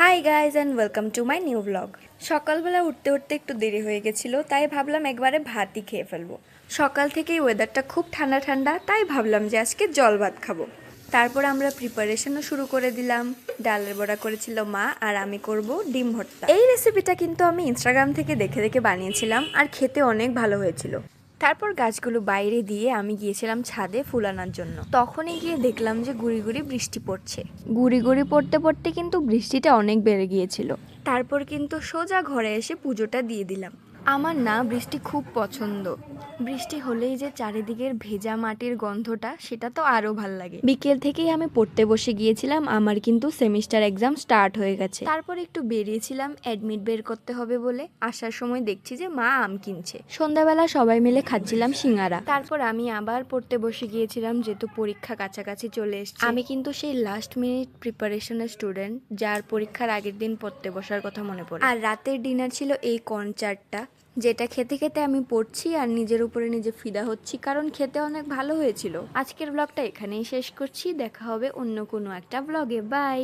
Hi guys and welcome to my new blog. সকালবেলা উঠতে উঠতে একটু দেরি হয়ে গেছিলো, তাই ভাবলাম একবারে ভাতই খেয়ে ফেলবো। সকাল থেকেই ওয়েদারটা খুব ঠান্ডা ঠান্ডা, তাই ভাবলাম যে আজকে জল ভাত খাবো। তারপর আমরা প্রিপারেশনও শুরু করে দিলাম। ডালের বড়া করেছিল মা, আর আমি করব ডিম ভর্তা। এই রেসিপিটা কিন্তু আমি ইনস্টাগ্রাম থেকে দেখে দেখে বানিয়েছিলাম, আর খেতে অনেক ভালো হয়েছিল। তারপর গাছগুলো বাইরে দিয়ে আমি গিয়েছিলাম ছাদে ফুল আনার জন্য। তখনই গিয়ে দেখলাম যে গুড়ি গুড়ি বৃষ্টি পড়ছে। গুড়ি গুড়ি পড়তে পড়তে কিন্তু বৃষ্টিটা অনেক বেড়ে গিয়েছিল। তারপর কিন্তু সোজা ঘরে এসে পুজোটা দিয়ে দিলাম। আমার না বৃষ্টি খুব পছন্দ। বৃষ্টি হলেই যে চারিদিকের ভেজা মাটির গন্ধটা, সেটা তো আরো ভাল লাগে। বিকেল থেকেই আমি পড়তে বসে গিয়েছিলাম, আমার কিন্তু সেমিস্টার এক্সাম স্টার্ট হয়ে গেছে। তারপর একটু বেরিয়েছিলাম অ্যাডমিট বের করতে হবে বলে। আসার সময় দেখছি যে মা আম কিনছে। সন্ধ্যাবেলা সবাই মিলে খাচ্ছিলাম সিঙ্গারা। তারপর আমি আবার পড়তে বসে গিয়েছিলাম, যেহেতু পরীক্ষা কাছাকাছি চলে এসেছে। আমি কিন্তু সেই লাস্ট মিনিট প্রিপারেশনের স্টুডেন্ট, যার পরীক্ষার আগের দিন পড়তে বসার কথা মনে পড়ে। আর রাতের ডিনার ছিল এই কর্ন চাটটা, যেটা খেতে খেতে আমি পড়ছি আর নিজের উপরে নিজে ফিদা হচ্ছি, কারণ খেতে অনেক ভালো হয়েছিল। আজকের ব্লগটা এখানেই শেষ করছি। দেখা হবে অন্য কোনো একটা ব্লগে। বাই।